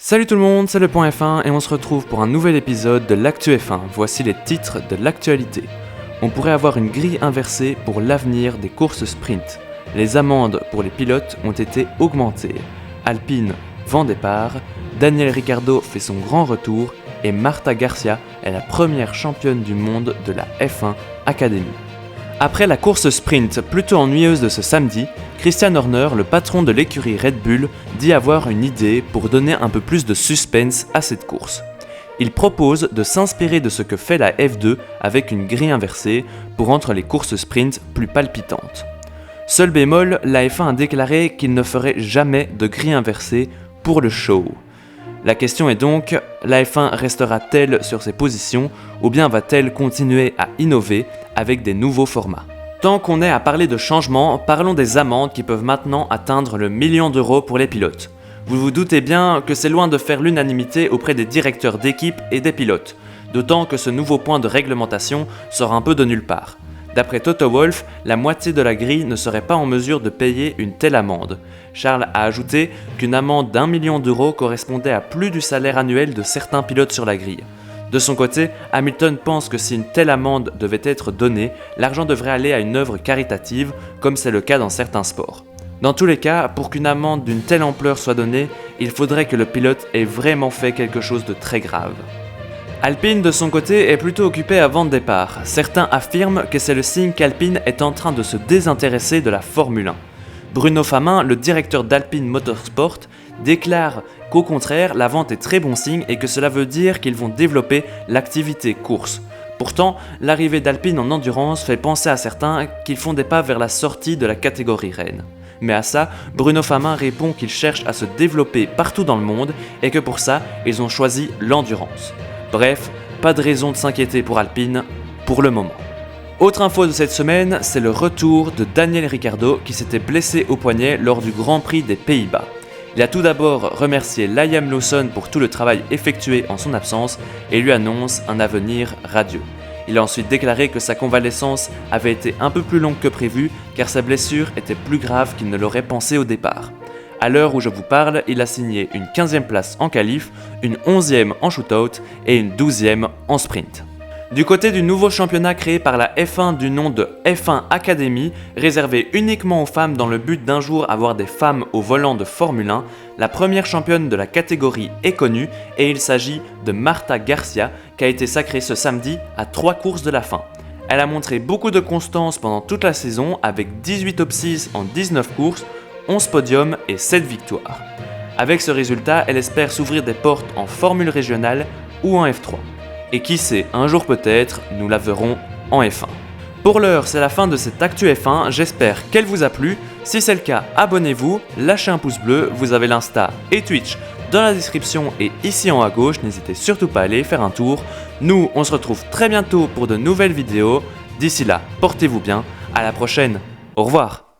Salut tout le monde, c'est le Point F1 et on se retrouve pour un nouvel épisode de l'Actu F1. Voici les titres de l'actualité. On pourrait avoir une grille inversée pour l'avenir des courses sprint. Les amendes pour les pilotes ont été augmentées. Alpine vend départ, Daniel Ricciardo fait son grand retour et Marta Garcia est la première championne du monde de la F1 Academy. Après la course sprint plutôt ennuyeuse de ce samedi, Christian Horner, le patron de l'écurie Red Bull, dit avoir une idée pour donner un peu plus de suspense à cette course. Il propose de s'inspirer de ce que fait la F2 avec une grille inversée pour rendre les courses sprint plus palpitantes. Seul bémol, la F1 a déclaré qu'il ne ferait jamais de grille inversée pour le show. La question est donc, la F1 restera-t-elle sur ses positions ou bien va-t-elle continuer à innover avec des nouveaux formats ? Tant qu'on est à parler de changements, parlons des amendes qui peuvent maintenant atteindre le 1 million d'euros pour les pilotes. Vous vous doutez bien que c'est loin de faire l'unanimité auprès des directeurs d'équipe et des pilotes, d'autant que ce nouveau point de réglementation sort un peu de nulle part. D'après Toto Wolff, la moitié de la grille ne serait pas en mesure de payer une telle amende. Charles a ajouté qu'une amende d'1 million d'euros correspondait à plus du salaire annuel de certains pilotes sur la grille. De son côté, Hamilton pense que si une telle amende devait être donnée, l'argent devrait aller à une œuvre caritative, comme c'est le cas dans certains sports. Dans tous les cas, pour qu'une amende d'une telle ampleur soit donnée, il faudrait que le pilote ait vraiment fait quelque chose de très grave. Alpine, de son côté, est plutôt occupé à vendre départ. Certains affirment que c'est le signe qu'Alpine est en train de se désintéresser de la Formule 1. Bruno Famin, le directeur d'Alpine Motorsport, déclare qu'au contraire, la vente est très bon signe et que cela veut dire qu'ils vont développer l'activité course. Pourtant, l'arrivée d'Alpine en endurance fait penser à certains qu'ils font des pas vers la sortie de la catégorie reine. Mais à ça, Bruno Famin répond qu'ils cherchent à se développer partout dans le monde et que pour ça, ils ont choisi l'endurance. Bref, pas de raison de s'inquiéter pour Alpine, pour le moment. Autre info de cette semaine, c'est le retour de Daniel Ricciardo qui s'était blessé au poignet lors du Grand Prix des Pays-Bas. Il a tout d'abord remercié Liam Lawson pour tout le travail effectué en son absence et lui annonce un avenir radieux. Il a ensuite déclaré que sa convalescence avait été un peu plus longue que prévu car sa blessure était plus grave qu'il ne l'aurait pensé au départ. À l'heure où je vous parle, il a signé une 15e place en qualif, une 11e en shootout et une 12e en sprint. Du côté du nouveau championnat créé par la F1 du nom de F1 Academy, réservé uniquement aux femmes dans le but d'un jour avoir des femmes au volant de Formule 1, la première championne de la catégorie est connue et il s'agit de Marta Garcia qui a été sacrée ce samedi à 3 courses de la fin. Elle a montré beaucoup de constance pendant toute la saison avec 18 top 6 en 19 courses, 11 podiums et 7 victoires. Avec ce résultat, elle espère s'ouvrir des portes en Formule régionale ou en F3. Et qui sait, un jour peut-être, nous la verrons en F1. Pour l'heure, c'est la fin de cette Actu F1, j'espère qu'elle vous a plu. Si c'est le cas, abonnez-vous, lâchez un pouce bleu, vous avez l'Insta et Twitch dans la description et ici en haut à gauche, n'hésitez surtout pas à aller faire un tour. Nous, on se retrouve très bientôt pour de nouvelles vidéos. D'ici là, portez-vous bien, à la prochaine, au revoir.